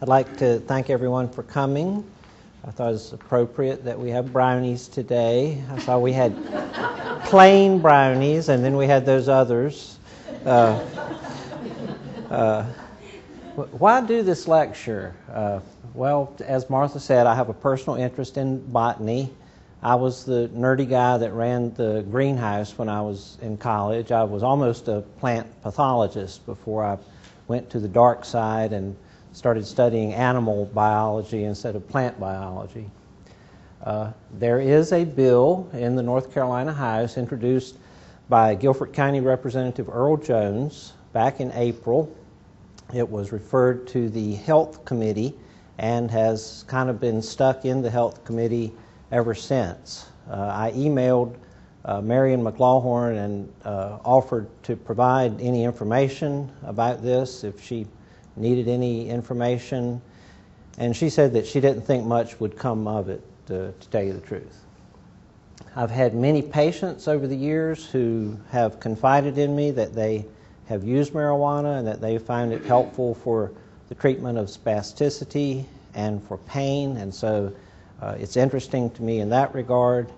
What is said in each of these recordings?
I'd like to thank everyone for coming. I thought it was appropriate that we have brownies today. I saw we had plain brownies, and then we had those others. Why do this lecture? Well, as Martha said, I have a personal interest in botany. I was the nerdy guy that ran the greenhouse when I was in college. I was almost a plant pathologist before I went to the dark side and started studying animal biology instead of plant biology. There is a bill in the North Carolina House introduced by Guilford County Representative Earl Jones back in April. It was referred to the Health Committee and has kind of been stuck in the Health Committee ever since. I emailed Marion McLawhorn and offered to provide any information about this if she needed any information, and she said that she didn't think much would come of it, to tell you the truth. I've had many patients over the years who have confided in me that they have used marijuana and that they found it helpful for the treatment of spasticity and for pain, and so it's interesting to me in that regard.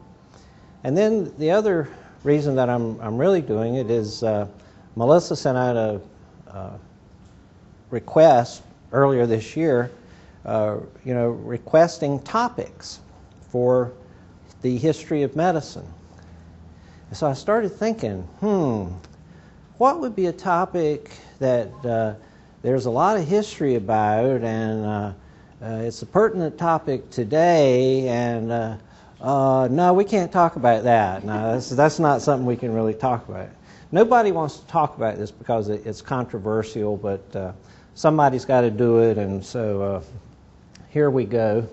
And then the other reason that I'm really doing it is Melissa sent out a request earlier this year, requesting topics for the history of medicine. And so I started thinking, what would be a topic that there's a lot of history about, and it's a pertinent topic today, and no, we can't talk about that. No, that's not something we can really talk about. Nobody wants to talk about this because it's controversial, but somebody's got to do it, and so here we go.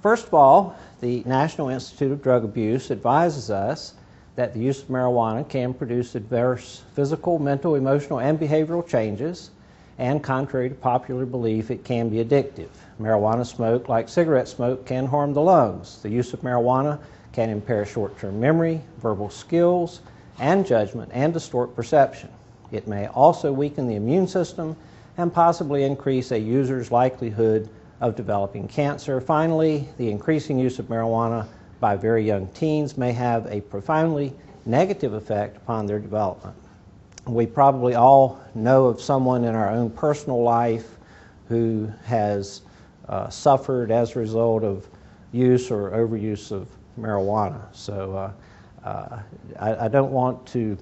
First of all, the National Institute of Drug Abuse advises us that the use of marijuana can produce adverse physical, mental, emotional, and behavioral changes, and contrary to popular belief, it can be addictive. Marijuana smoke, like cigarette smoke, can harm the lungs. The use of marijuana can impair short-term memory, verbal skills, and judgment, and distort perception. It may also weaken the immune system and possibly increase a user's likelihood of developing cancer. Finally, the increasing use of marijuana by very young teens may have a profoundly negative effect upon their development. We probably all know of someone in our own personal life who has suffered as a result of use or overuse of marijuana. So I don't want to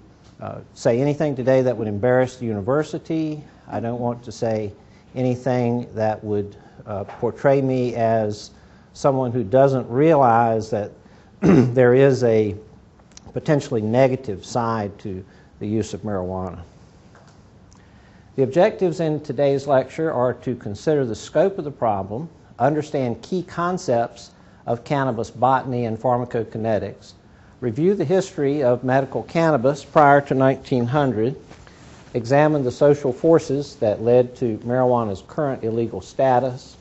say anything today that would embarrass the university. I don't want to say anything that would portray me as someone who doesn't realize that there is a potentially negative side to the use of marijuana. The objectives in today's lecture are to consider the scope of the problem, understand key concepts of cannabis botany and pharmacokinetics, review the history of medical cannabis prior to 1900, examine the social forces that led to marijuana's current illegal status,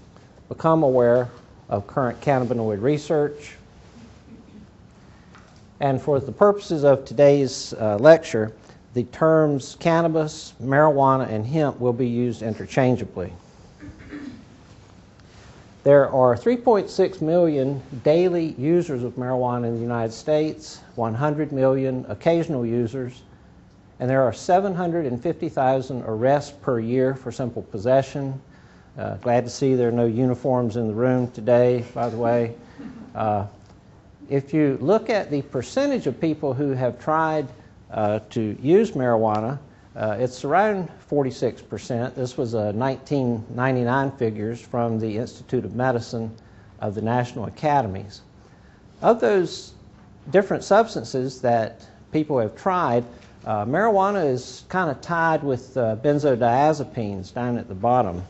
become aware of current cannabinoid research, and for the purposes of today's lecture, the terms cannabis, marijuana, and hemp will be used interchangeably. There are 3.6 million daily users of marijuana in the United States, 100 million occasional users, and there are 750,000 arrests per year for simple possession. Glad to see there are no uniforms in the room today, by the way. If you look at the percentage of people who have tried to use marijuana, it's around 46%. This was 1999 figures from the Institute of Medicine of the National Academies. Of those different substances that people have tried, marijuana is kind of tied with benzodiazepines down at the bottom.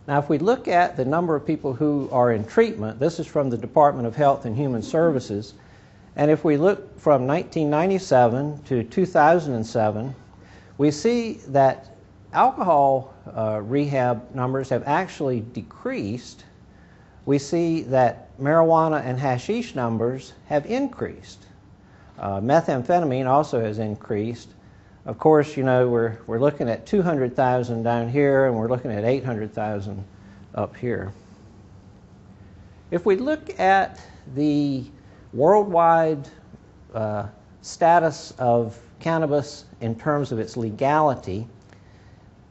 Now, if we look at the number of people who are in treatment, this is from the Department of Health and Human Services, and if we look from 1997 to 2007, we see that alcohol rehab numbers have actually decreased. We see that marijuana and hashish numbers have increased. Methamphetamine also has increased. Of course, we're looking at 200,000 down here, and we're looking at 800,000 up here. If we look at the worldwide status of cannabis in terms of its legality,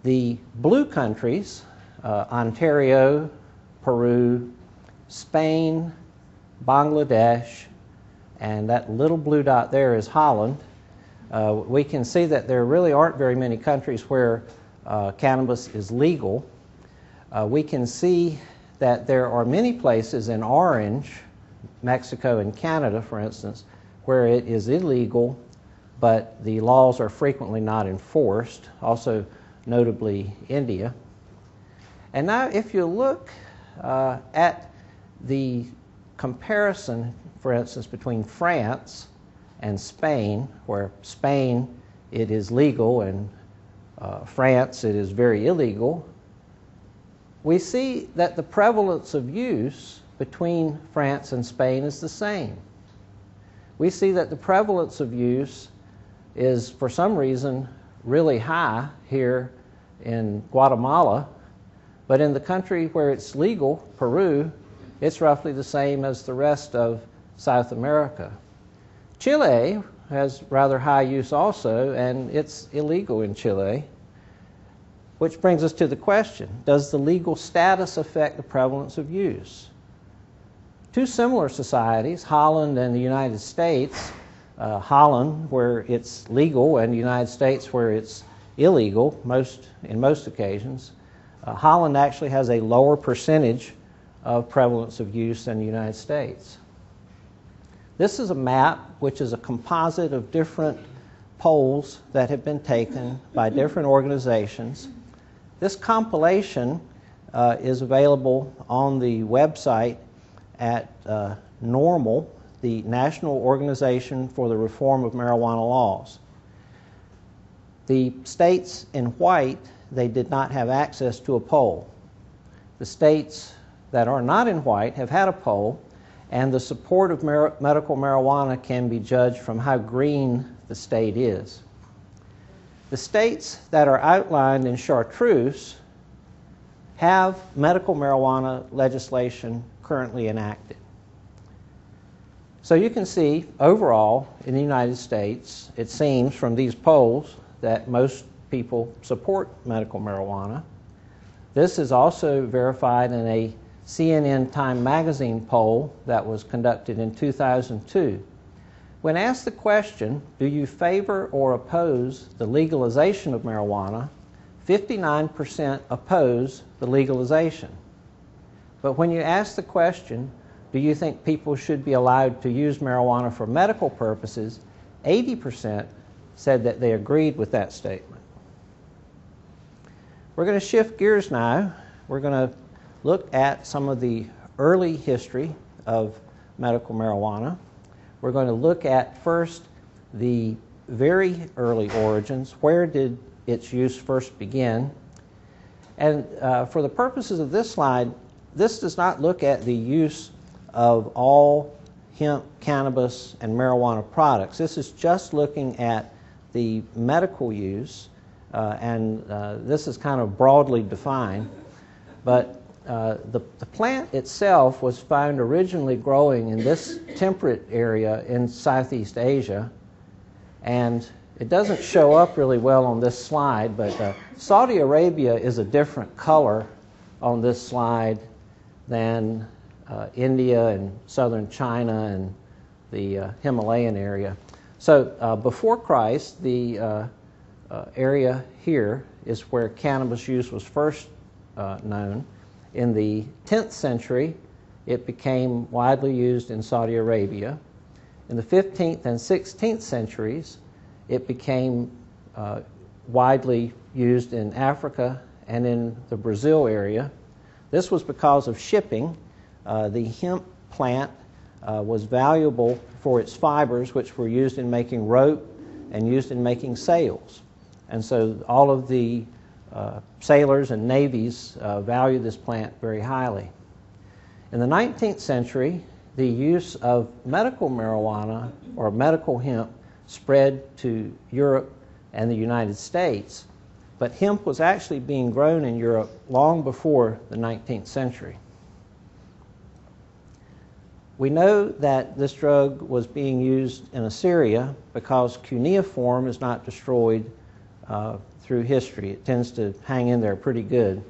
the blue countries, Ontario, Peru, Spain, Bangladesh, and that little blue dot there is Holland. We can see that there really aren't very many countries where cannabis is legal. We can see that there are many places in orange, Mexico and Canada, for instance, where it is illegal, but the laws are frequently not enforced, also notably India. And now if you look at the comparison, for instance, between France and Spain, where Spain it is legal and France it is very illegal, we see that the prevalence of use between France and Spain is the same. We see that the prevalence of use is, for some reason, really high here in Guatemala, but in the country where it's legal, Peru, it's roughly the same as the rest of South America. Chile has rather high use also, and it's illegal in Chile, which brings us to the question, does the legal status affect the prevalence of use? Two similar societies, Holland and the United States, Holland where it's legal and the United States where it's illegal in most occasions. Holland actually has a lower percentage of prevalence of use than the United States. This is a map which is a composite of different polls that have been taken by different organizations. This compilation is available on the website at NORML, the National Organization for the Reform of Marijuana Laws. The states in white, they did not have access to a poll. The states that are not in white have had a poll, and the support of medical marijuana can be judged from how green the state is. The states that are outlined in chartreuse have medical marijuana legislation currently enacted. So you can see overall in the United States, it seems from these polls that most people support medical marijuana. This is also verified in a CNN Time magazine poll that was conducted in 2002. When asked the question, do you favor or oppose the legalization of marijuana, 59% oppose the legalization. But when you ask the question, do you think people should be allowed to use marijuana for medical purposes, 80% said that they agreed with that statement. We're going to shift gears now. We're going to look at some of the early history of medical marijuana. We're going to look at first the very early origins. Where did its use first begin? And for the purposes of this slide, this does not look at the use of all hemp, cannabis, and marijuana products. This is just looking at the medical use, and this is kind of broadly defined. But the plant itself was found originally growing in this temperate area in Southeast Asia, and it doesn't show up really well on this slide, but Saudi Arabia is a different color on this slide than India and southern China and the Himalayan area. So before Christ, the area here is where cannabis use was first known. In the 10th century, it became widely used in Saudi Arabia. In the 15th and 16th centuries, it became widely used in Africa and in the Brazil area. This was because of shipping. The hemp plant was valuable for its fibers, which were used in making rope and used in making sails. And so all of the sailors and navies value this plant very highly. In the 19th century, the use of medical marijuana or medical hemp spread to Europe and the United States, but hemp was actually being grown in Europe long before the 19th century. We know that this drug was being used in Assyria because cuneiform is not destroyed through history. It tends to hang in there pretty good.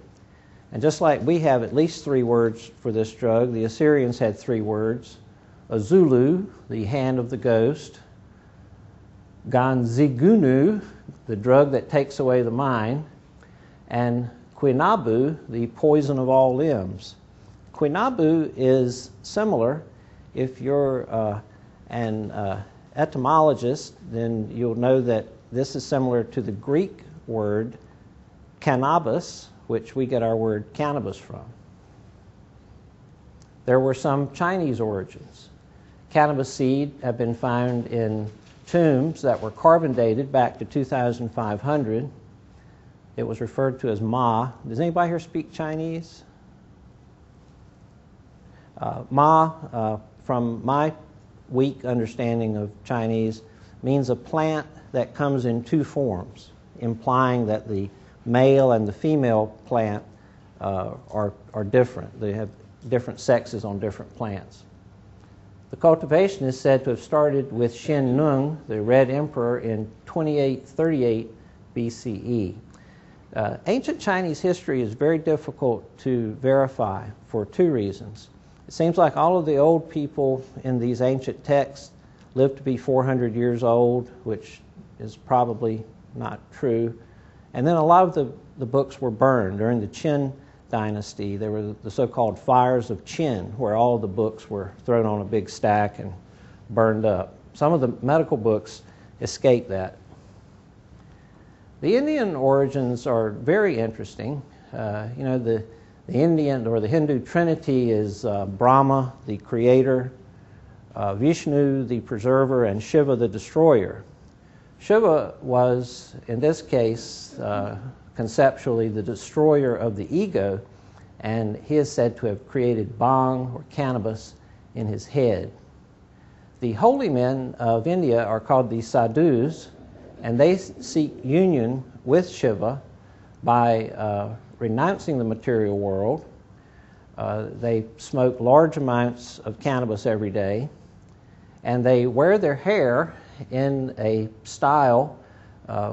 And just like we have at least 3 words for this drug, the Assyrians had 3 words: Azulu, the hand of the ghost; Ganzigunu, the drug that takes away the mind; and Quinabu, the poison of all limbs. Quinabu is similar. If you're an etymologist, then you'll know that this is similar to the Greek word cannabis, which we get our word cannabis from. There were some Chinese origins. Cannabis seed have been found in tombs that were carbon dated back to 2500. It was referred to as Ma. Does anybody here speak Chinese? Ma, from my weak understanding of Chinese, means a plant that comes in 2 forms, implying that the male and the female plant are different. They have different sexes on different plants. The cultivation is said to have started with Shen Nung, the Red Emperor, in 2838 BCE. Ancient Chinese history is very difficult to verify for 2 reasons. It seems like all of the old people in these ancient texts lived to be 400 years old, which is probably not true. And then a lot of the books were burned. During the Qin dynasty, there were the so-called fires of Qin, where all of the books were thrown on a big stack and burned up. Some of the medical books escaped that. The Indian origins are very interesting. The Indian or the Hindu trinity is Brahma, the creator, Vishnu, the preserver, and Shiva, the destroyer. Shiva was, in this case, conceptually the destroyer of the ego, and he is said to have created bhang or cannabis in his head. The holy men of India are called the sadhus, and they seek union with Shiva by renouncing the material world. They smoke large amounts of cannabis every day, and they wear their hair in a style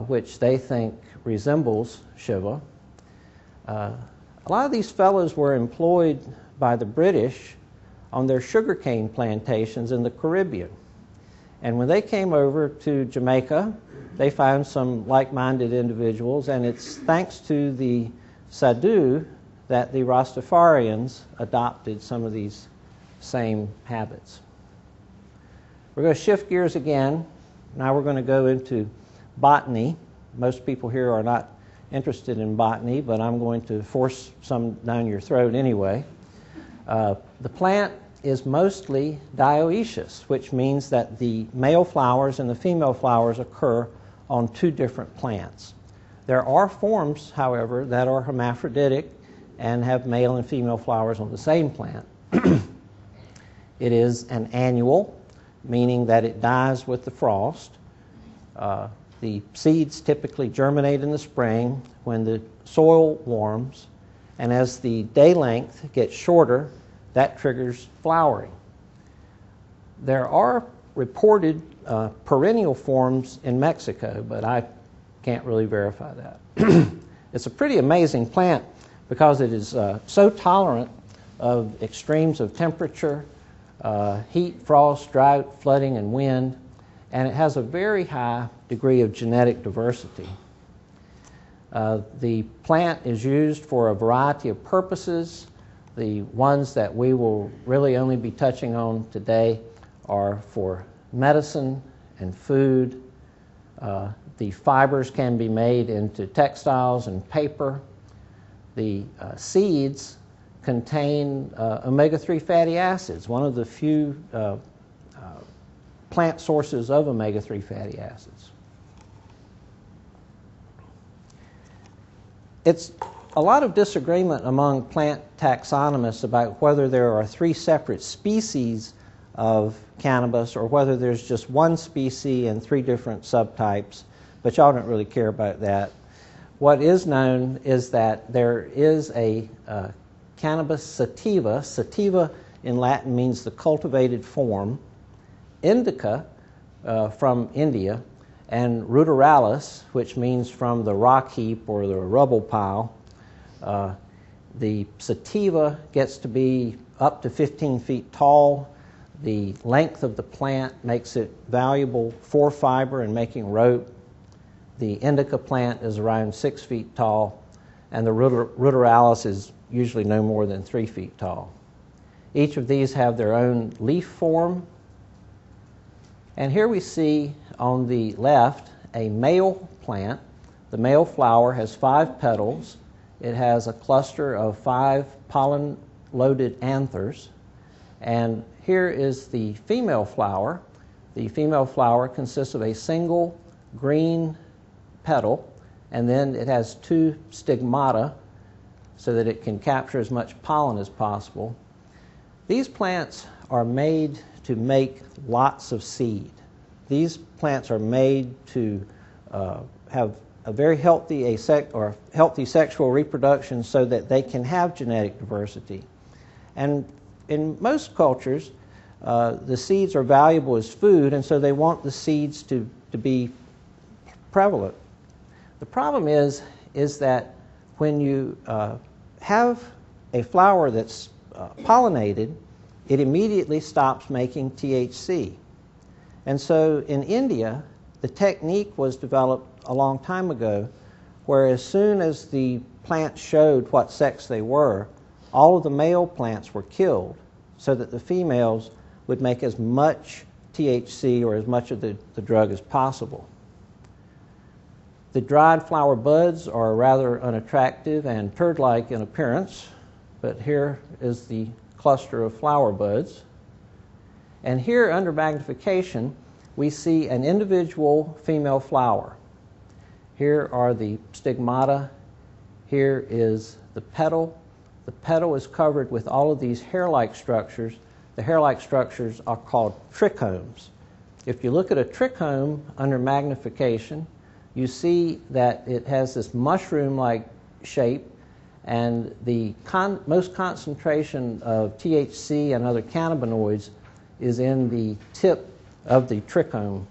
which they think resembles Shiva. A lot of these fellows were employed by the British on their sugarcane plantations in the Caribbean. And when they came over to Jamaica, they found some like-minded individuals, and it's thanks to the sadhu that the Rastafarians adopted some of these same habits. We're going to shift gears again. Now we're going to go into botany. Most people here are not interested in botany, but I'm going to force some down your throat anyway. The plant is mostly dioecious, which means that the male flowers and the female flowers occur on 2 different plants. There are forms, however, that are hermaphroditic and have male and female flowers on the same plant. It is an annual, meaning that it dies with the frost. The seeds typically germinate in the spring when the soil warms, and as the day length gets shorter, that triggers flowering. There are reported perennial forms in Mexico, but I can't really verify that. It's a pretty amazing plant because it is so tolerant of extremes of temperature, heat, frost, drought, flooding, and wind, and it has a very high degree of genetic diversity. The plant is used for a variety of purposes. The ones that we will really only be touching on today are for medicine and food. The fibers can be made into textiles and paper. The seeds contain omega-3 fatty acids, one of the few plant sources of omega-3 fatty acids. It's a lot of disagreement among plant taxonomists about whether there are 3 separate species of cannabis or whether there's just one species and 3 different subtypes. but y'all don't really care about that. What is known is that there is a cannabis sativa. Sativa in Latin means the cultivated form. Indica from India, and ruderalis, which means from the rock heap or the rubble pile. The sativa gets to be up to 15 feet tall. The length of the plant makes it valuable for fiber and making rope. The indica plant is around 6 feet tall, and the ruderalis is usually no more than 3 feet tall. Each of these have their own leaf form. And here we see on the left a male plant. The male flower has 5 petals. It has a cluster of 5 pollen-loaded anthers. And here is the female flower. The female flower consists of a single green petal, and then it has 2 stigmata so that it can capture as much pollen as possible. These plants are made to make lots of seed. These plants are made to have a very healthy healthy sexual reproduction so that they can have genetic diversity. And in most cultures, the seeds are valuable as food, and so they want the seeds to be prevalent. The problem is that when you have a flower that's pollinated, it immediately stops making THC. And so in India, the technique was developed a long time ago, where as soon as the plants showed what sex they were, all of the male plants were killed so that the females would make as much THC or as much of the drug as possible. The dried flower buds are rather unattractive and turd-like in appearance, but here is the cluster of flower buds. And here under magnification, we see an individual female flower. Here are the stigmata. Here is the petal. The petal is covered with all of these hair-like structures. The hair-like structures are called trichomes. If you look at a trichome under magnification, you see that it has this mushroom-like shape, and the most concentration of THC and other cannabinoids is in the tip of the trichome.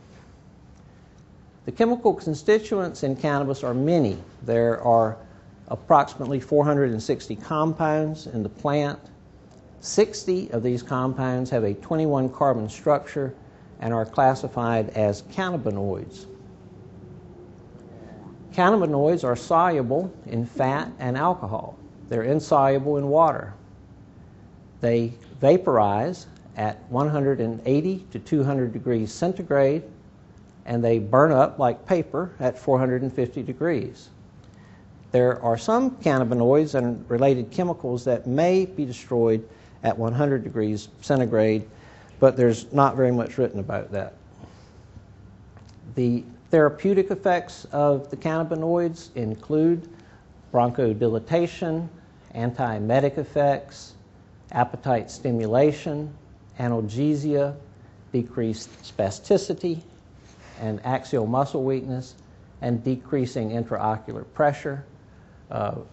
The chemical constituents in cannabis are many. There are approximately 460 compounds in the plant. 60 of these compounds have a 21 carbon structure and are classified as cannabinoids. Cannabinoids are soluble in fat and alcohol. They're insoluble in water. They vaporize at 180 to 200 degrees centigrade, and they burn up like paper at 450 degrees. There are some cannabinoids and related chemicals that may be destroyed at 100 degrees centigrade, but there's not very much written about that. The therapeutic effects of the cannabinoids include bronchodilation, antiemetic effects, appetite stimulation, analgesia, decreased spasticity, and axial muscle weakness, and decreasing intraocular pressure.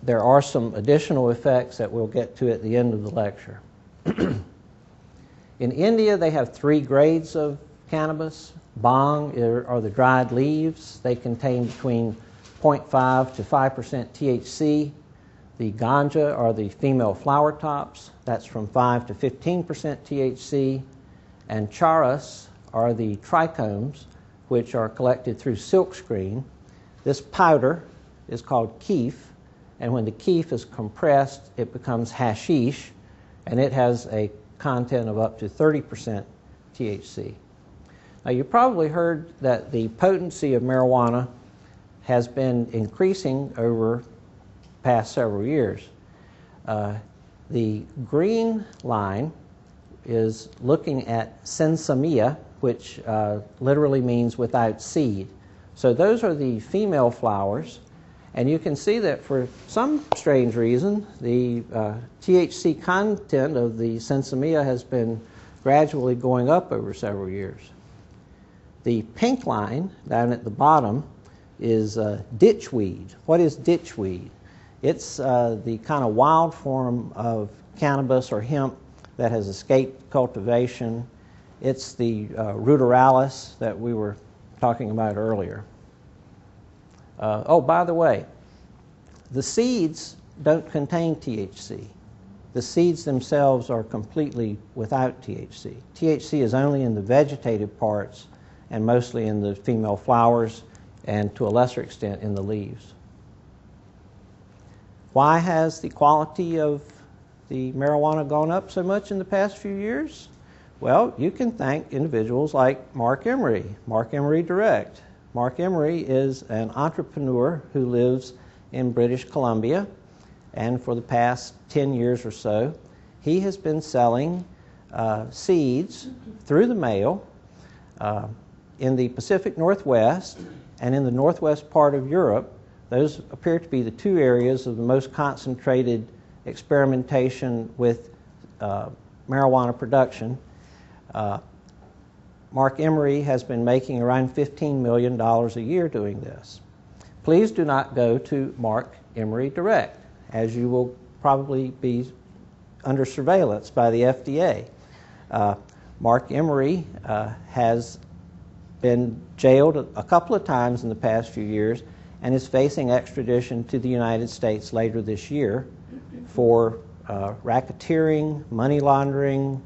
There are some additional effects that we'll get to at the end of the lecture. In India, they have 3 grades of cannabis. Bhang are the dried leaves. They contain between 0.5 to 5% THC. The ganja are the female flower tops. That's from 5 to 15% THC. And charas are the trichomes, which are collected through silkscreen. This powder is called keef, and when the keef is compressed, it becomes hashish, and it has a content of up to 30% THC. Now, you probably heard that the potency of marijuana has been increasing over the past several years. The green line is looking at sensamia, which literally means without seed. So those are the female flowers, and you can see that for some strange reason, the THC content of the sensamia has been gradually going up over several years. The pink line down at the bottom is ditchweed. What is ditchweed? It's the kind of wild form of cannabis or hemp that has escaped cultivation. It's the ruderalis that we were talking about earlier. Oh, by the way, the seeds don't contain THC. The seeds themselves are completely without THC. THC is only in the vegetative parts and mostly in the female flowers and to a lesser extent in the leaves. Why has the quality of the marijuana gone up so much in the past few years? Well, you can thank individuals like Mark Emery, Mark Emery Direct. Mark Emery is an entrepreneur who lives in British Columbia, and for the past 10 years or so, he has been selling seeds through the mail in the Pacific Northwest and in the northwest part of Europe. Those appear to be the two areas of the most concentrated experimentation with marijuana production. Mark Emery has been making around $15 million a year doing this. Please do not go to Mark Emery Direct, as you will probably be under surveillance by the FDA. Mark Emery has been jailed a couple of times in the past few years and is facing extradition to the United States later this year for racketeering, money laundering,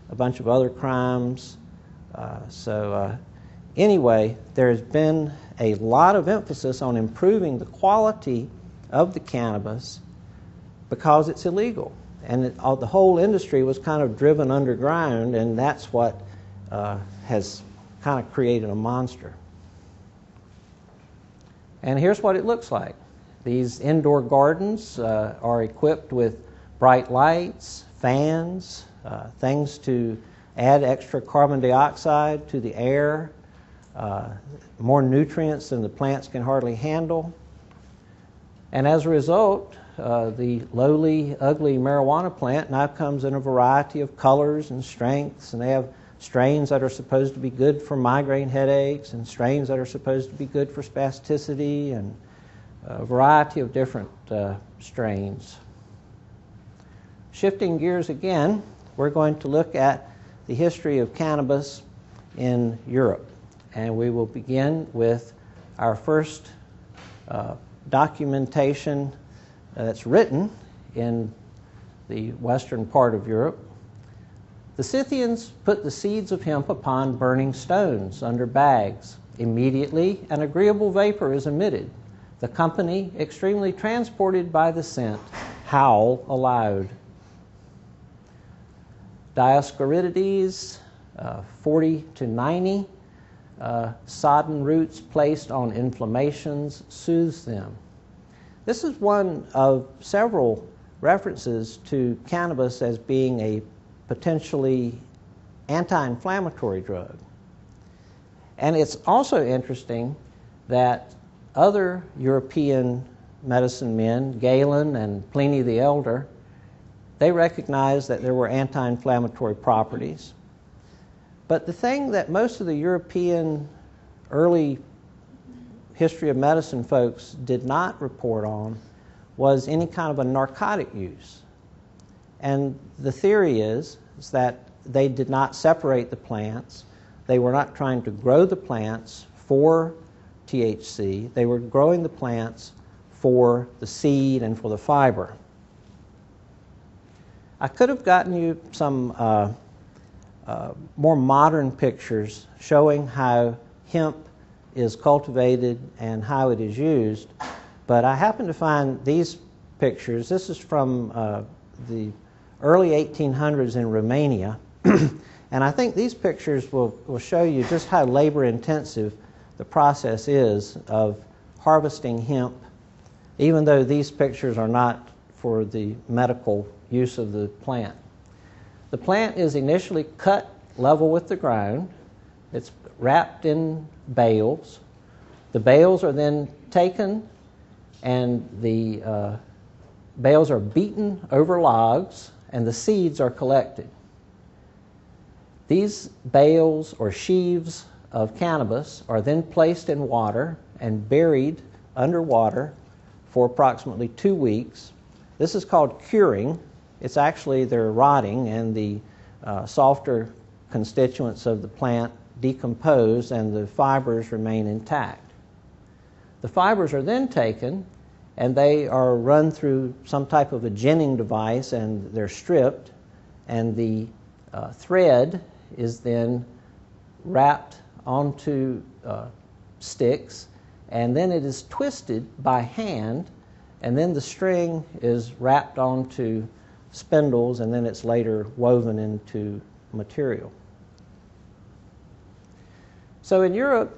a bunch of other crimes. Anyway, there has been a lot of emphasis on improving the quality of the cannabis because it's illegal. And the whole industry was kind of driven underground, and that's what has kind of created a monster. And here's what it looks like. These indoor gardens are equipped with bright lights, fans, things to add extra carbon dioxide to the air, more nutrients than the plants can hardly handle. And as a result, the lowly, ugly marijuana plant now comes in a variety of colors and strengths, and they have strains that are supposed to be good for migraine headaches and strains that are supposed to be good for spasticity and a variety of different strains. Shifting gears again, we're going to look at the history of cannabis in Europe. And we will begin with our first documentation that's written in the western part of Europe. The Scythians put the seeds of hemp upon burning stones under bags. Immediately, an agreeable vapor is emitted. The company, extremely transported by the scent, howl aloud. Dioscorides, 40 to 90, sodden roots placed on inflammations soothes them. This is one of several references to cannabis as being a potentially anti-inflammatory drug. And it's also interesting that other European medicine men, Galen and Pliny the Elder, they recognized that there were anti-inflammatory properties. But the thing that most of the European early history of medicine folks did not report on was any kind of a narcotic use. And the theory is that they did not separate the plants. They were not trying to grow the plants for THC. They were growing the plants for the seed and for the fiber. I could have gotten you some more modern pictures showing how hemp is cultivated and how it is used, but I happened to find these pictures. This is from the early 1800s in Romania, and I think these pictures will show you just how labor-intensive the process is of harvesting hemp, even though these pictures are not for the medical use of the plant. The plant is initially cut level with the ground. It's wrapped in bales. The bales are then taken and the bales are beaten over logs and the seeds are collected. These bales or sheaves of cannabis are then placed in water and buried underwater for approximately 2 weeks. This is called curing. It's actually they're rotting, and the softer constituents of the plant decompose and the fibers remain intact. The fibers are then taken and they are run through some type of a ginning device, and they're stripped, and the thread is then wrapped onto sticks, and then it is twisted by hand, and then the string is wrapped onto spindles, and then it's later woven into material. So in Europe,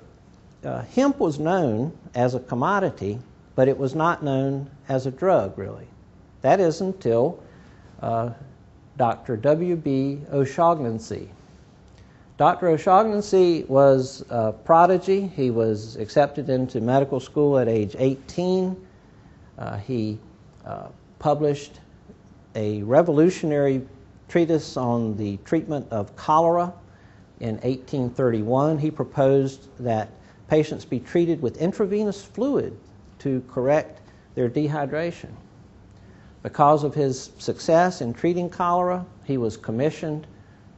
hemp was known as a commodity, but it was not known as a drug, really. That is until Dr. W.B. O'Shaughnessy. Dr. O'Shaughnessy was a prodigy. He was accepted into medical school at age 18. He published a revolutionary treatise on the treatment of cholera in 1831. He proposed that patients be treated with intravenous fluid to correct their dehydration. Because of his success in treating cholera, he was commissioned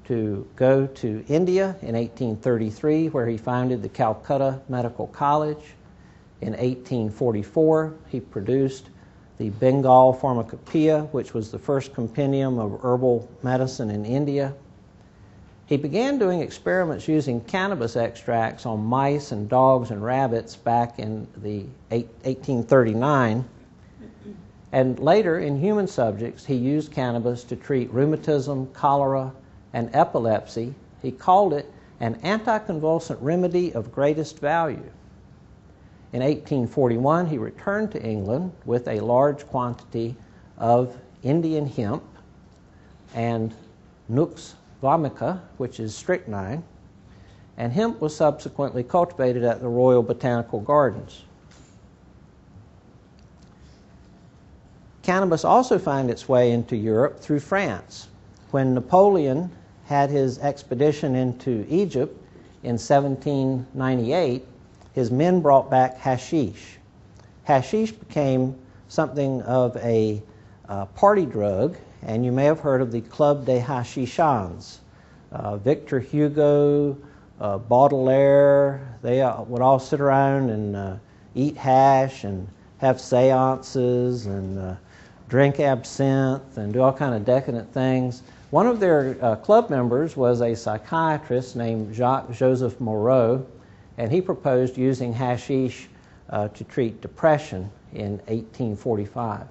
to go to India in 1833, where he founded the Calcutta Medical College. In 1844, he produced the Bengal Pharmacopoeia, which was the first compendium of herbal medicine in India. He began doing experiments using cannabis extracts on mice and dogs and rabbits back in 1839. And later, in human subjects, he used cannabis to treat rheumatism, cholera, and epilepsy. He called it an anticonvulsant remedy of greatest value. In 1841, he returned to England with a large quantity of Indian hemp and Nux vomica, which is strychnine, and hemp was subsequently cultivated at the Royal Botanical Gardens. Cannabis also found its way into Europe through France. When Napoleon had his expedition into Egypt in 1798, his men brought back hashish. Hashish became something of a party drug, and you may have heard of the Club des Hachishans. Victor Hugo, Baudelaire, they would all sit around and eat hash and have seances and drink absinthe and do all kind of decadent things. One of their club members was a psychiatrist named Jacques-Joseph Moreau, and he proposed using hashish to treat depression in 1845.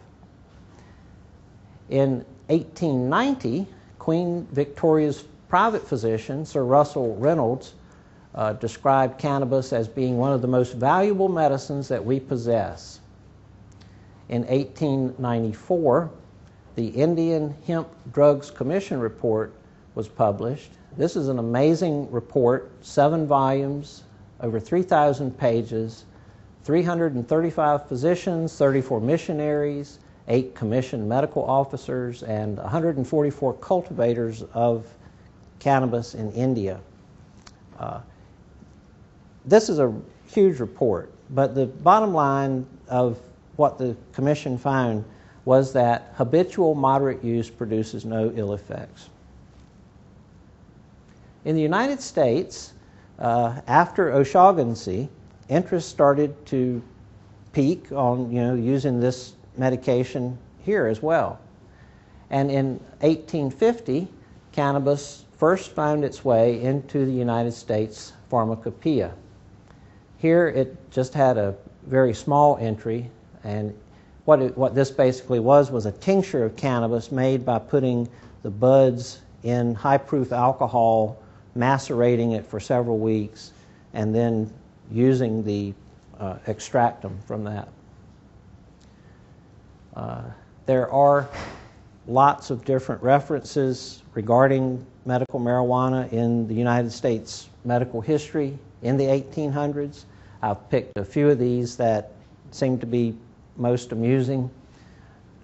In 1890, Queen Victoria's private physician, Sir Russell Reynolds, described cannabis as being one of the most valuable medicines that we possess. In 1894, the Indian Hemp Drugs Commission report was published. This is an amazing report, 7 volumes, over 3,000 pages, 335 physicians, 34 missionaries, 8 commissioned medical officers, and 144 cultivators of cannabis in India. This is a huge report, but the bottom line of what the commission found was that habitual moderate use produces no ill effects. In the United States, after O'Shaughnessy, interest started to peak on using this medication here as well. And in 1850, cannabis first found its way into the United States Pharmacopoeia. Here it just had a very small entry, and what this basically was a tincture of cannabis made by putting the buds in high-proof alcohol, macerating it for several weeks, and then using the extractum from that. There are lots of different references regarding medical marijuana in the United States medical history in the 1800s. I've picked a few of these that seem to be most amusing.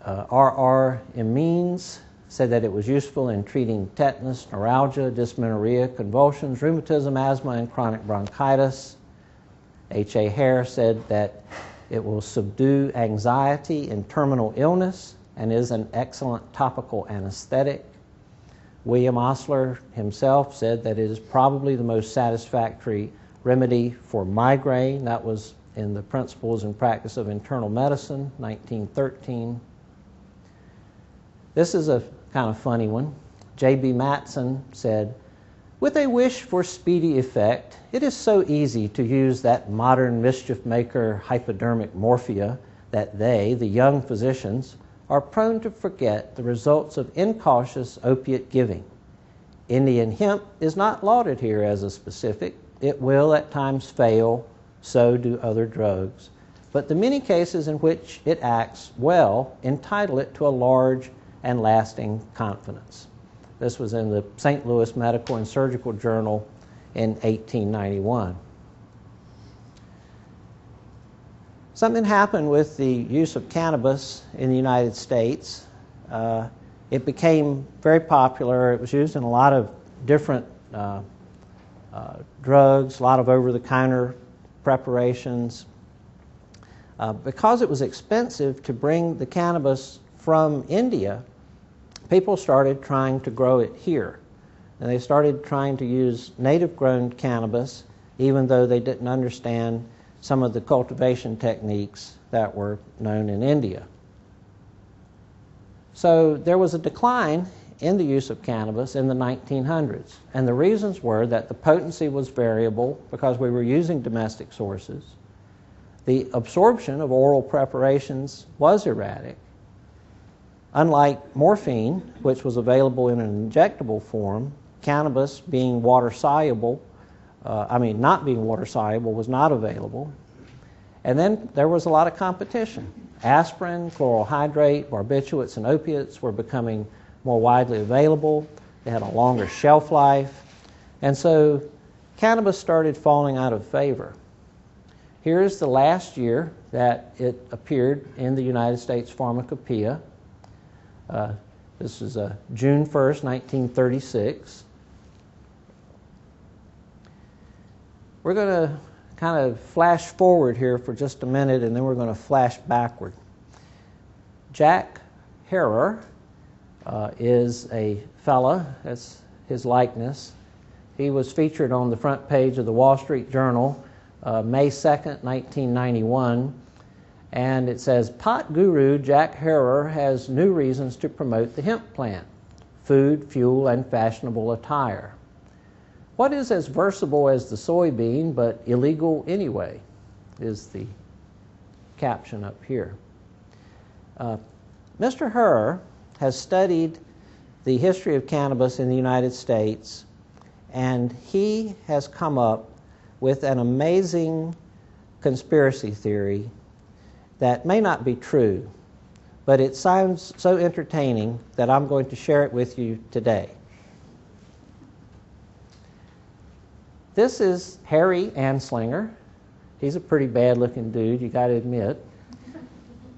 R.R. Emmons said that it was useful in treating tetanus, neuralgia, dysmenorrhea, convulsions, rheumatism, asthma, and chronic bronchitis. H.A. Hare said that it will subdue anxiety in terminal illness and is an excellent topical anesthetic. William Osler himself said that it is probably the most satisfactory remedy for migraine. That was in the Principles and Practice of Internal Medicine, 1913. This is a kind of funny one. J.B. Matson said, "With a wish for speedy effect, it is so easy to use that modern mischief maker hypodermic morphia that they, the young physicians, are prone to forget the results of incautious opiate giving. Indian hemp is not lauded here as a specific. It will at times fail, so do other drugs. But the many cases in which it acts well entitle it to a large and lasting confidence." This was in the St. Louis Medical and Surgical Journal in 1891. Something happened with the use of cannabis in the United States. It became very popular. It was used in a lot of different drugs, a lot of over-the-counter preparations. Because it was expensive to bring the cannabis from India, people started trying to grow it here. And they started trying to use native-grown cannabis, even though they didn't understand some of the cultivation techniques that were known in India. So there was a decline in the use of cannabis in the 1900s. And the reasons were that the potency was variable because we were using domestic sources. The absorption of oral preparations was erratic. Unlike morphine, which was available in an injectable form, cannabis being water-soluble, not being water-soluble, was not available. And then there was a lot of competition. Aspirin, chloral hydrate, barbiturates, and opiates were becoming more widely available. They had a longer shelf life. And so cannabis started falling out of favor. Here's the last year that it appeared in the United States Pharmacopoeia. This is June 1st, 1936. We're going to kind of flash forward here for just a minute, and then we're going to flash backward. Jack Herer is a fella. That's his likeness. He was featured on the front page of the Wall Street Journal May 2nd, 1991. And it says, "Pot guru Jack Herer has new reasons to promote the hemp plant: food, fuel, and fashionable attire. What is as versatile as the soybean, but illegal anyway?" is the caption up here. Mr. Herer has studied the history of cannabis in the United States, and he has come up with an amazing conspiracy theory that may not be true, but it sounds so entertaining that I'm going to share it with you today. This is Harry Anslinger. He's a pretty bad-looking dude, you got to admit.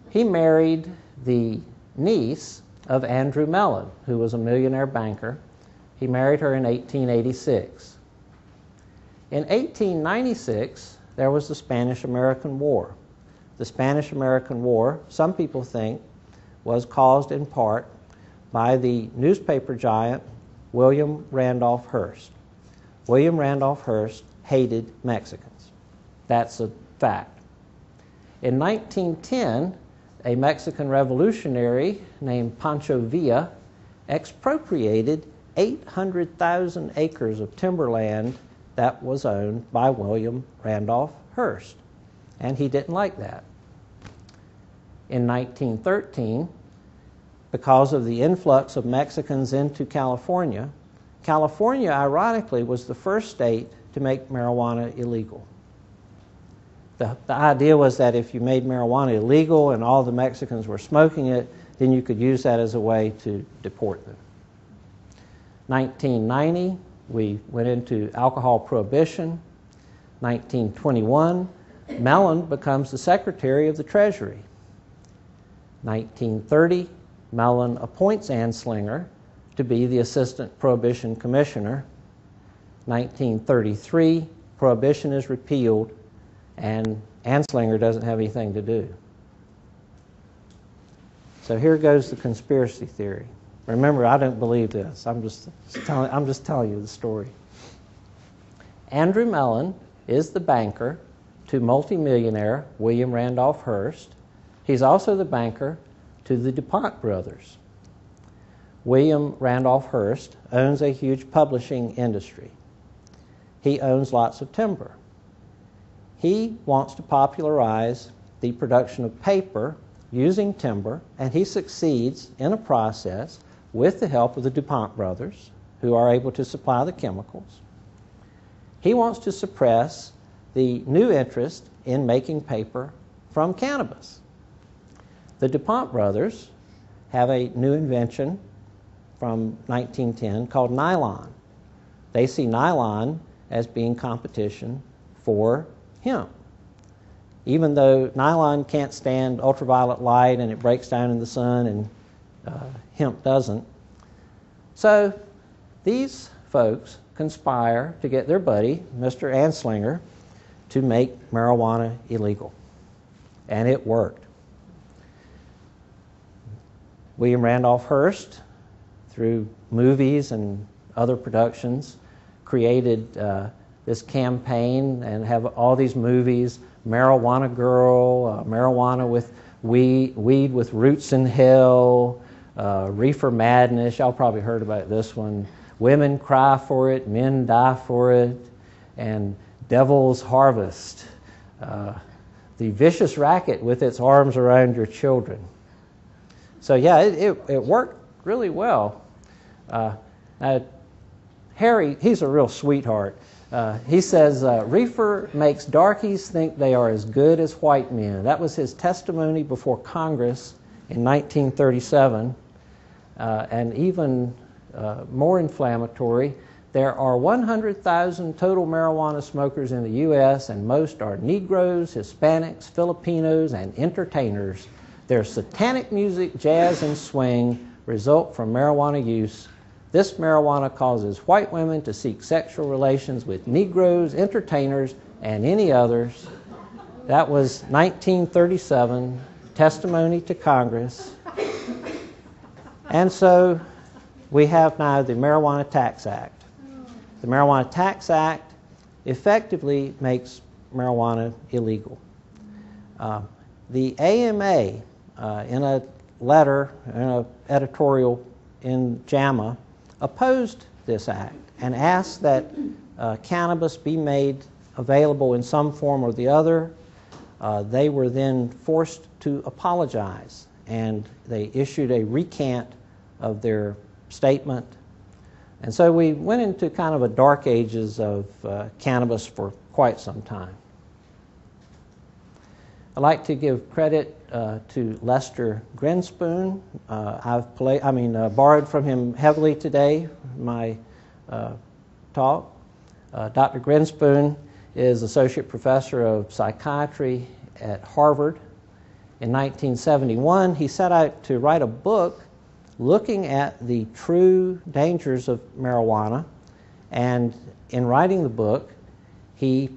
He married the niece of Andrew Mellon, who was a millionaire banker. He married her in 1886. In 1896, there was the Spanish-American War. The Spanish-American War, some people think, was caused in part by the newspaper giant William Randolph Hearst. William Randolph Hearst hated Mexicans. That's a fact. In 1910, a Mexican revolutionary named Pancho Villa expropriated 800,000 acres of timberland that was owned by William Randolph Hearst. And he didn't like that. In 1913, because of the influx of Mexicans into California, California, ironically, was the first state to make marijuana illegal. The idea was that if you made marijuana illegal and all the Mexicans were smoking it, then you could use that as a way to deport them. 1990, we went into alcohol prohibition. 1921, Mellon becomes the Secretary of the Treasury. 1930, Mellon appoints Anslinger to be the Assistant Prohibition Commissioner. 1933, Prohibition is repealed, and Anslinger doesn't have anything to do. So here goes the conspiracy theory. Remember, I don't believe this. I'm just telling you the story. Andrew Mellon is the banker to multimillionaire William Randolph Hearst. He's also the banker to the DuPont brothers. William Randolph Hearst owns a huge publishing industry. He owns lots of timber. He wants to popularize the production of paper using timber, and he succeeds in a process with the help of the DuPont brothers, who are able to supply the chemicals. He wants to suppress the new interest in making paper from cannabis. The DuPont brothers have a new invention from 1910 called nylon. They see nylon as being competition for hemp. Even though nylon can't stand ultraviolet light and it breaks down in the sun, and hemp doesn't. So these folks conspire to get their buddy, Mr. Anslinger, to make marijuana illegal. And it worked. William Randolph Hearst, through movies and other productions, created this campaign and have all these movies, Marijuana Girl, Marijuana with Weed with Roots in Hell, Reefer Madness, y'all probably heard about this one, Women Cry for It, Men Die for It, and Devil's Harvest, The Vicious Racket with Its Arms Around Your Children. So yeah, it worked really well. Now, Harry, he's a real sweetheart. He says, reefer makes darkies think they are as good as white men. That was his testimony before Congress in 1937. And even more inflammatory, there are 100,000 total marijuana smokers in the U.S., and most are Negroes, Hispanics, Filipinos, and entertainers. Their satanic music, jazz, and swing result from marijuana use. This marijuana causes white women to seek sexual relations with Negroes, entertainers, and any others. That was 1937, testimony to Congress. And so we have now the Marijuana Tax Act. The Marijuana Tax Act effectively makes marijuana illegal. The AMA, in a letter, in an editorial in JAMA, opposed this act and asked that cannabis be made available in some form or the other. They were then forced to apologize, and they issued a recant of their statement. And so we went into kind of a dark ages of cannabis for quite some time. I'd like to give credit to Lester Grinspoon. I've borrowed from him heavily today, my talk. Dr. Grinspoon is Associate Professor of Psychiatry at Harvard. In 1971, he set out to write a book looking at the true dangers of marijuana, and in writing the book, he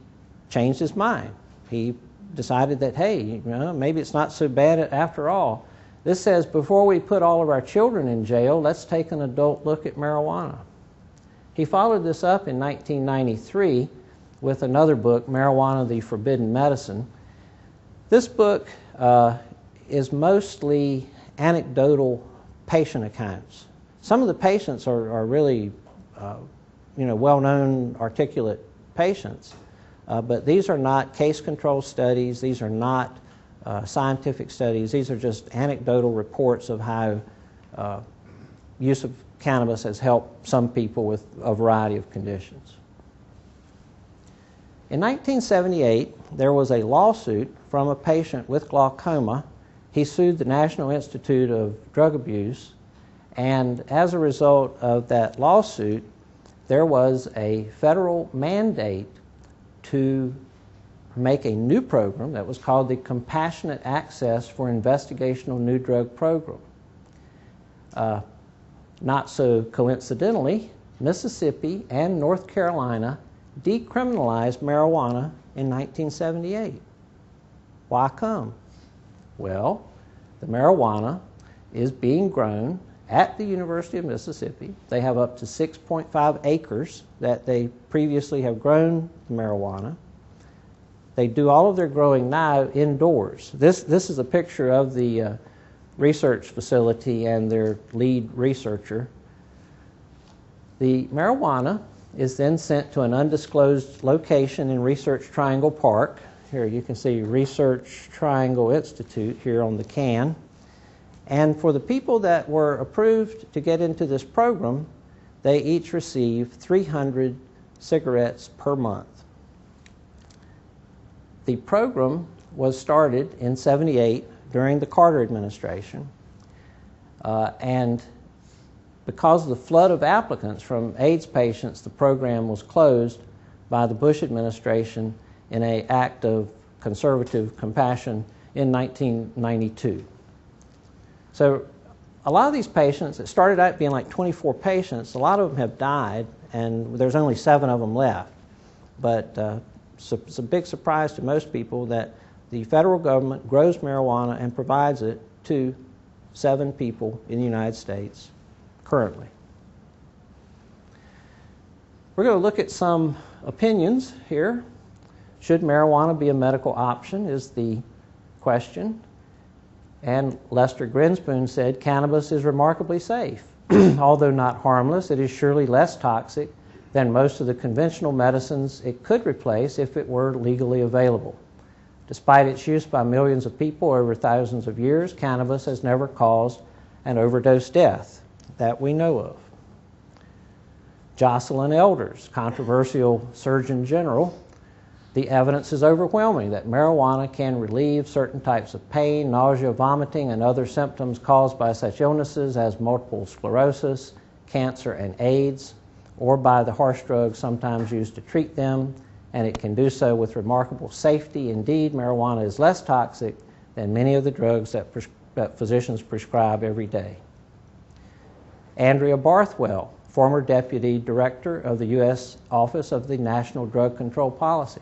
changed his mind. He decided that, hey, maybe it's not so bad after all. This says, before we put all of our children in jail, let's take an adult look at marijuana. He followed this up in 1993 with another book, Marijuana, the Forbidden Medicine. This book is mostly anecdotal patient accounts. Some of the patients are really well-known, articulate patients. But these are not case control studies. These are not scientific studies. These are just anecdotal reports of how use of cannabis has helped some people with a variety of conditions. In 1978, there was a lawsuit from a patient with glaucoma. He sued the National Institute of Drug Abuse, and as a result of that lawsuit, there was a federal mandate to make a new program that was called the Compassionate Access for Investigational New Drug Program. Not so coincidentally, Mississippi and North Carolina decriminalized marijuana in 1978. Why come? Well, the marijuana is being grown at the University of Mississippi. They have up to 6.5 acres that they previously have grown marijuana. They do all of their growing now indoors. This is a picture of the research facility and their lead researcher. The marijuana is then sent to an undisclosed location in Research Triangle Park. Here you can see Research Triangle Institute here on the can. And for the people that were approved to get into this program, they each receive 300 cigarettes per month. The program was started in '78 during the Carter administration, and because of the flood of applicants from AIDS patients, the program was closed by the Bush administration in an act of conservative compassion in 1992. So a lot of these patients, it started out being like 24 patients, a lot of them have died, and there's only 7 of them left. But it's a big surprise to most people that the federal government grows marijuana and provides it to 7 people in the United States currently. We're going to look at some opinions here. Should marijuana be a medical option is the question. And Lester Grinspoon said, cannabis is remarkably safe. Although not harmless, it is surely less toxic than most of the conventional medicines it could replace if it were legally available. Despite its use by millions of people over thousands of years, cannabis has never caused an overdose death that we know of. Jocelyn Elders, controversial Surgeon General, the evidence is overwhelming that marijuana can relieve certain types of pain, nausea, vomiting, and other symptoms caused by such illnesses as multiple sclerosis, cancer, and AIDS, or by the harsh drugs sometimes used to treat them, and it can do so with remarkable safety. Indeed, marijuana is less toxic than many of the drugs that physicians prescribe every day. Andrea Barthwell, former Deputy Director of the U.S. Office of the National Drug Control Policy.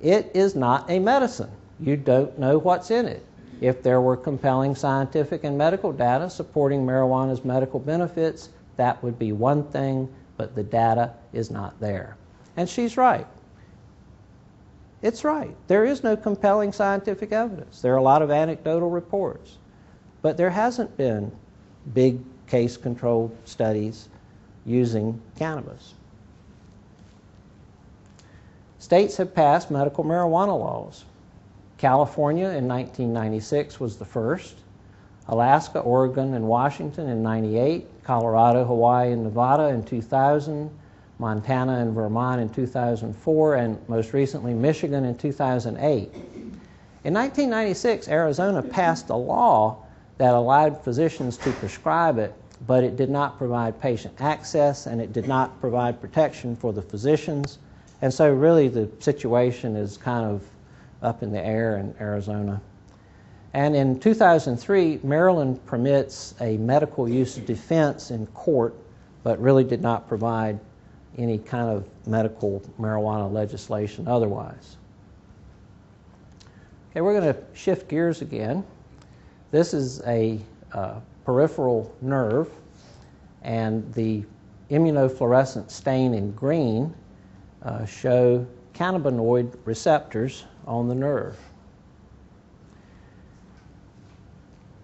It is not a medicine. You don't know what's in it. If there were compelling scientific and medical data supporting marijuana's medical benefits, that would be one thing, but the data is not there. And she's right. It's right. There is no compelling scientific evidence. There are a lot of anecdotal reports, but there hasn't been big case-controlled studies using cannabis. States have passed medical marijuana laws. California in 1996 was the first. Alaska, Oregon, and Washington in '98. Colorado, Hawaii, and Nevada in 2000. Montana and Vermont in 2004, and most recently Michigan in 2008. In 1996, Arizona passed a law that allowed physicians to prescribe it, but it did not provide patient access and it did not provide protection for the physicians. And so really the situation is kind of up in the air in Arizona. And in 2003, Maryland permits a medical use defense in court, but really did not provide any kind of medical marijuana legislation otherwise. Okay, we're going to shift gears again. This is a peripheral nerve, and the immunofluorescent stain in green show cannabinoid receptors on the nerve.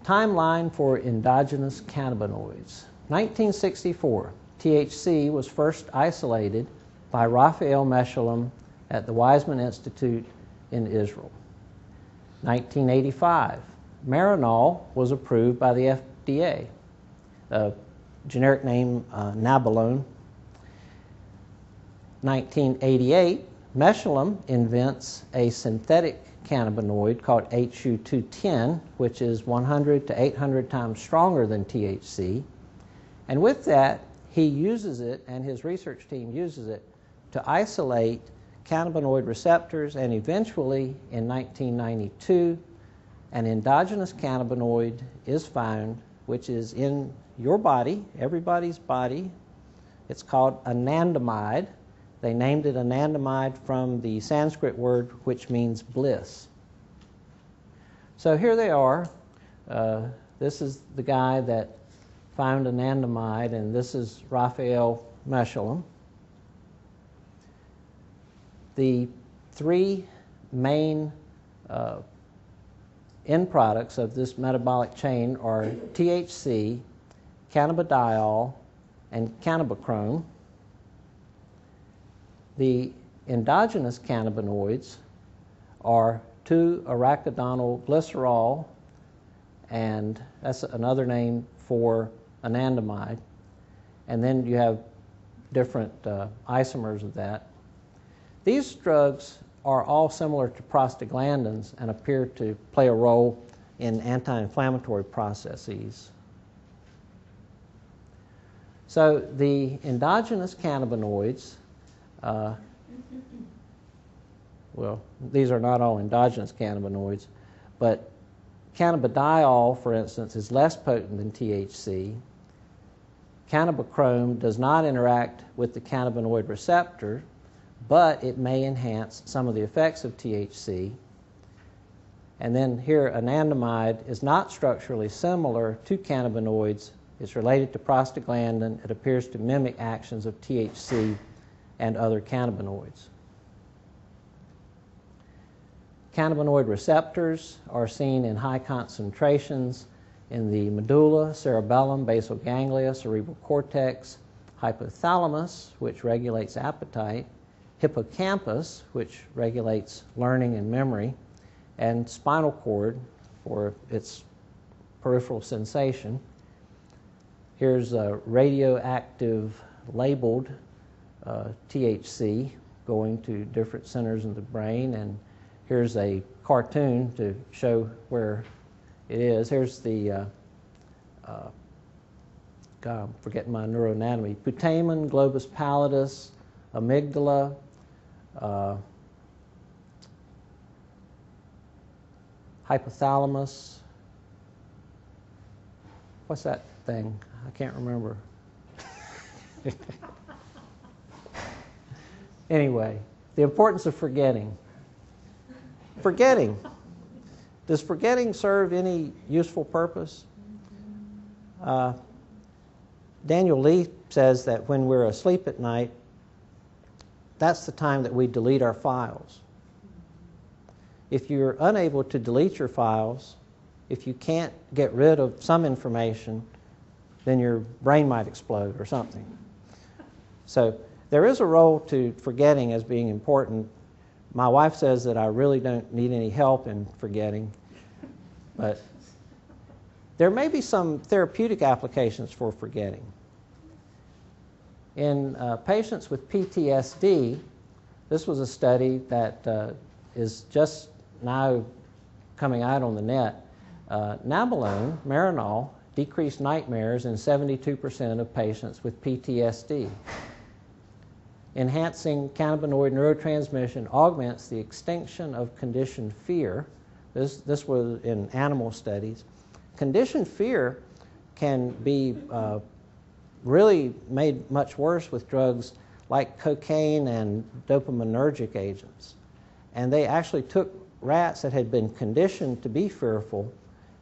Timeline for endogenous cannabinoids. 1964, THC was first isolated by Raphael Mechoulam at the Weizmann Institute in Israel. 1985, Marinol was approved by the FDA, generic name Nabilone. 1988, Mechoulam invents a synthetic cannabinoid called HU210, which is 100 to 800 times stronger than THC. And with that, he uses it, and his research team uses it, to isolate cannabinoid receptors, and eventually, in 1992, an endogenous cannabinoid is found, which is in your body, everybody's body. It's called anandamide, They named it anandamide from the Sanskrit word which means bliss. So here they are. This is the guy that found anandamide, and this is Raphael Mechoulam. The three main end products of this metabolic chain are THC, cannabidiol, and cannabichrome. The endogenous cannabinoids are 2-arachidonyl-glycerol, and that's another name for anandamide. And then you have different isomers of that. These drugs are all similar to prostaglandins and appear to play a role in anti-inflammatory processes. So the endogenous cannabinoids, well, these are not all endogenous cannabinoids, but cannabidiol, for instance, is less potent than THC. Cannabichrome does not interact with the cannabinoid receptor, but it may enhance some of the effects of THC. And then here, anandamide is not structurally similar to cannabinoids. It's related to prostaglandin. It appears to mimic actions of THC and other cannabinoids. Cannabinoid receptors are seen in high concentrations in the medulla, cerebellum, basal ganglia, cerebral cortex, hypothalamus, which regulates appetite, hippocampus, which regulates learning and memory, and spinal cord for its peripheral sensation. Here's a radioactive labeled THC going to different centers in the brain, and here's a cartoon to show where it is. Here's the, God, I'm forgetting my neuroanatomy, putamen, globus pallidus, amygdala, hypothalamus. What's that thing? I can't remember. Anyway, the importance of forgetting. Forgetting. Does forgetting serve any useful purpose? Daniel Lee says that when we're asleep at night, that's the time that we delete our files. If you're unable to delete your files, if you can't get rid of some information, then your brain might explode or something. So there is a role to forgetting as being important. My wife says that I really don't need any help in forgetting, but there may be some therapeutic applications for forgetting. In patients with PTSD, this was a study that is just now coming out on the net. Nabilone, Marinol, decreased nightmares in 72% of patients with PTSD. Enhancing cannabinoid neurotransmission augments the extinction of conditioned fear. This was in animal studies. Conditioned fear can be really made much worse with drugs like cocaine and dopaminergic agents. And they actually took rats that had been conditioned to be fearful,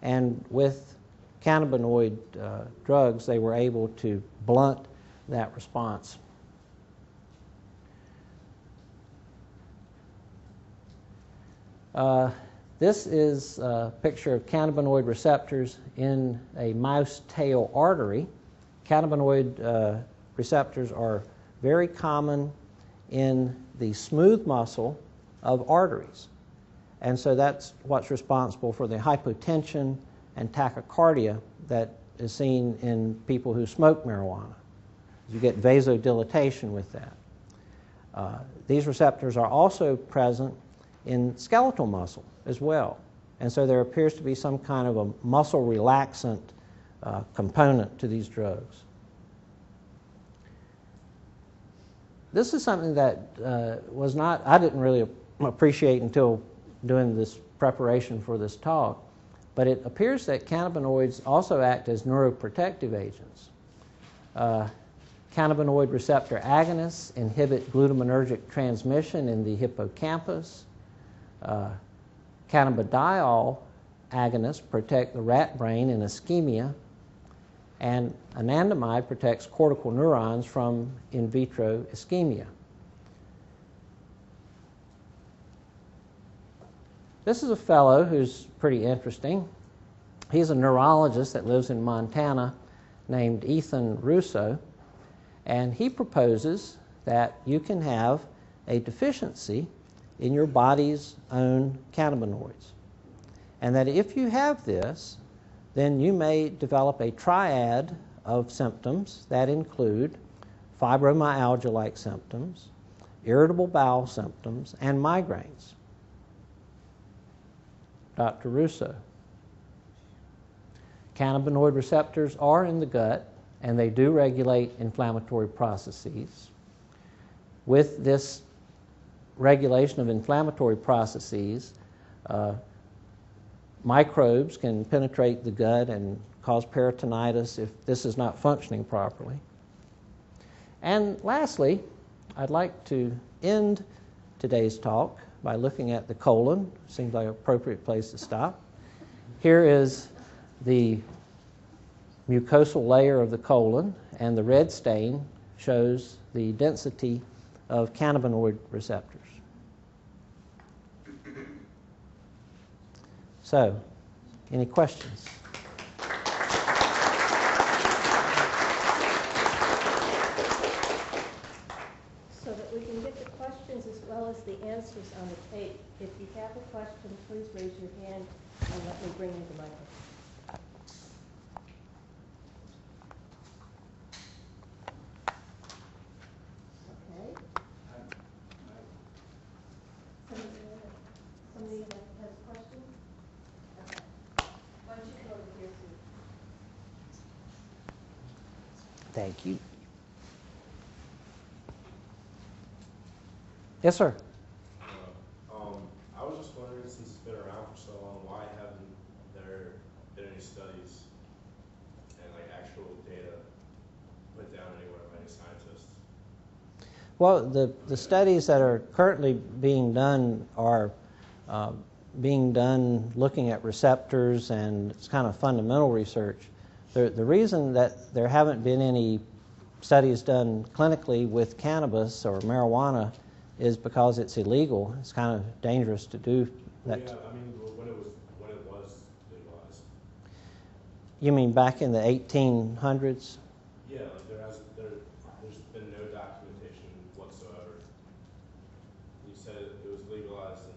and with cannabinoid drugs, they were able to blunt that response. This is a picture of cannabinoid receptors in a mouse tail artery. Cannabinoid receptors are very common in the smooth muscle of arteries. And so that's what's responsible for the hypotension and tachycardia that is seen in people who smoke marijuana. You get vasodilatation with that. These receptors are also present in skeletal muscle as well. And so there appears to be some kind of a muscle relaxant component to these drugs. This is something that I didn't really appreciate until doing this preparation for this talk, but it appears that cannabinoids also act as neuroprotective agents. Cannabinoid receptor agonists inhibit glutamatergic transmission in the hippocampus. Cannabidiol agonists protect the rat brain in ischemia. And anandamide protects cortical neurons from in vitro ischemia. This is a fellow who's pretty interesting. He's a neurologist that lives in Montana named Ethan Russo, and he proposes that you can have a deficiency in your body's own cannabinoids, and that if you have this, then you may develop a triad of symptoms that include fibromyalgia-like symptoms, irritable bowel symptoms, and migraines. Dr. Russo. Cannabinoid receptors are in the gut, and they do regulate inflammatory processes. With this regulation of inflammatory processes, microbes can penetrate the gut and cause peritonitis if this is not functioning properly. And lastly, I'd like to end today's talk by looking at the colon. Seems like an appropriate place to stop. Here is the mucosal layer of the colon, and the red stain shows the density of cannabinoid receptors. So, any questions? So that we can get the questions as well as the answers on the tape, if you have a question, please raise your hand and let me bring you the microphone. Okay. Somebody has a question? Okay. Why don't you come over here, Sue? Thank you. Yes, sir. I was just wondering, since it's been around for so long, why haven't there been any studies and like actual data put down anywhere by any scientists? Well, the studies that are currently being done are being done looking at receptors, and it's kind of fundamental research. The reason that there haven't been any studies done clinically with cannabis or marijuana is because it's illegal. It's kind of dangerous to do that. Yeah, I mean, when it was legalized. You mean back in the 1800s? Yeah, like there's been no documentation whatsoever. You said it was legalized in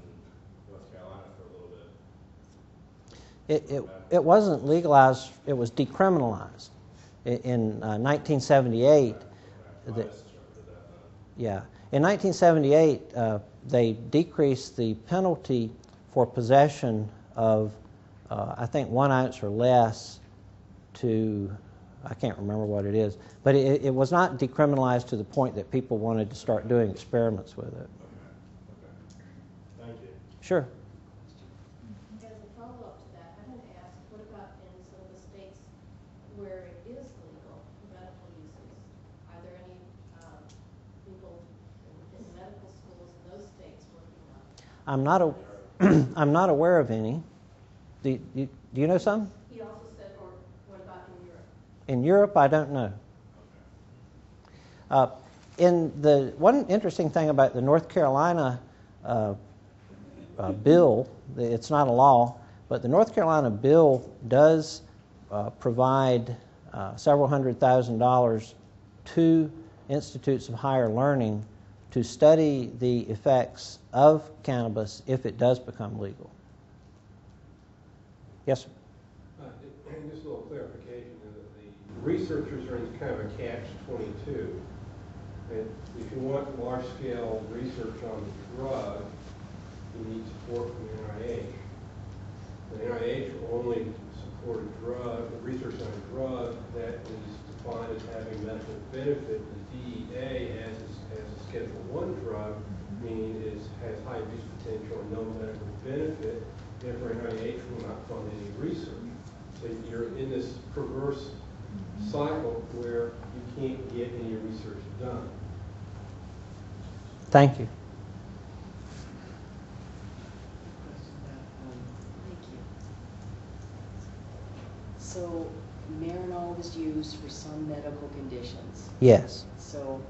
North Carolina for a little bit. It wasn't legalized. It was decriminalized in 1978. Yeah. In 1978, they decreased the penalty for possession of, I think, 1 ounce or less to, I can't remember what it is, but it was not decriminalized to the point that people wanted to start doing experiments with it. Okay. Thank you. Sure. As a follow-up to that, I'm going to ask, what about in some of the states where it is legal for medical uses? Are there any people in medical schools in those states working on it? I'm not aware of any. Do you know some? He also said, or what about in Europe? In Europe, I don't know. In the one interesting thing about the North Carolina bill, it's not a law, but the North Carolina bill does provide several $100,000 to institutes of higher learning to study the effects of cannabis if it does become legal. Yes, sir? And just a little clarification, the researchers are in kind of a catch-22. And if you want large-scale research on the drug, you need support from the NIH. The NIH will only support a drug, research on a drug that is defined as having medical benefit. The DEA has a Schedule I drug, meaning it has high abuse potential and no medical benefit. Therefore, NIH will not fund any research. So you're in this perverse cycle where you can't get any research done. Thank you. Thank you. So Marinol was used for some medical conditions. Yes. So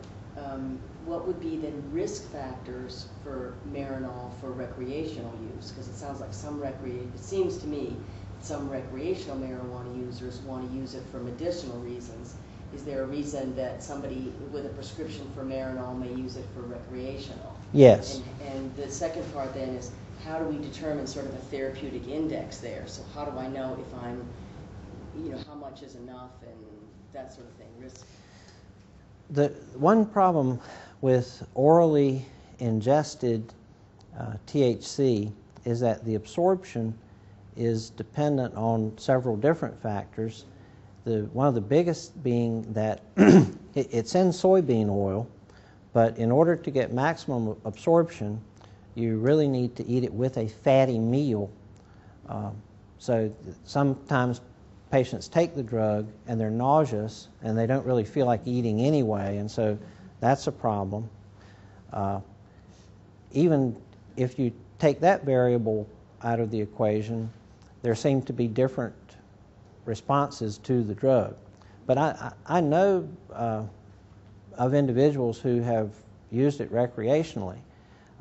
what would be the risk factors for Marinol for recreational use? Because it sounds like it seems to me some recreational marijuana users want to use it for medicinal reasons. Is there a reason that somebody with a prescription for Marinol may use it for recreational? Yes. And the second part then is, how do we determine sort of a therapeutic index there? So how do I know if I'm, how much is enough and that sort of thing, risk? The one problem with orally ingested THC is that the absorption is dependent on several different factors. One of the biggest being that it's in soybean oil, but in order to get maximum absorption, you really need to eat it with a fatty meal. So sometimes patients take the drug and they're nauseous and they don't really feel like eating anyway, and so that's a problem. Even if you take that variable out of the equation, there seem to be different responses to the drug. But I know of individuals who have used it recreationally.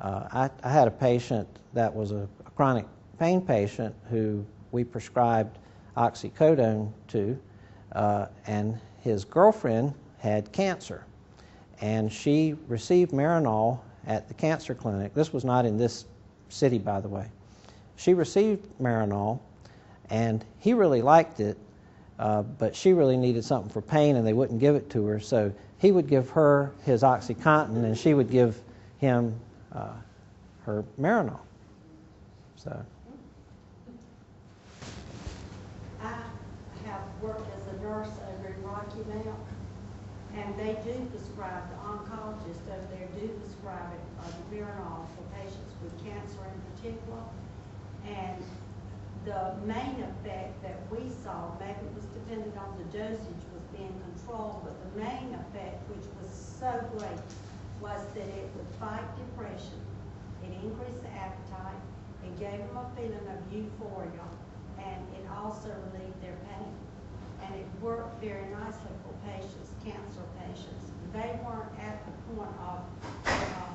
I had a patient that was a chronic pain patient who we prescribed oxycodone to, and his girlfriend had cancer. And she received Marinol at the cancer clinic. This was not in this city, by the way. She received Marinol, and he really liked it, but she really needed something for pain, and they wouldn't give it to her. So he would give her his OxyContin, and she would give him her Marinol. So. I have worked as a nurse over in Rocky Mount, and they do prescribe, the oncologist over there do prescribe it, Marinol for patients with cancer in particular. And the main effect that we saw, maybe it was dependent on the dosage was being controlled, but the main effect, which was so great, was that it would fight depression, it increased the appetite, it gave them a feeling of euphoria, and it also relieved their pain. And it worked very nicely for patients, cancer patients. They weren't at the point of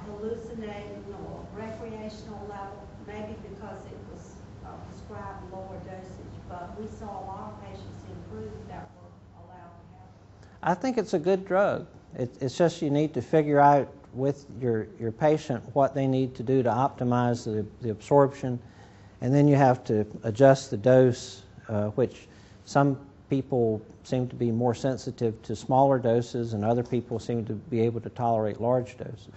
hallucinating or recreational level, maybe because it was prescribed lower dosage, but we saw a lot of patients improve that were allowed to have it. I think it's a good drug. It's just you need to figure out with your patient what they need to do to optimize the absorption, and then you have to adjust the dose, which some people seem to be more sensitive to smaller doses, and other people seem to be able to tolerate large doses.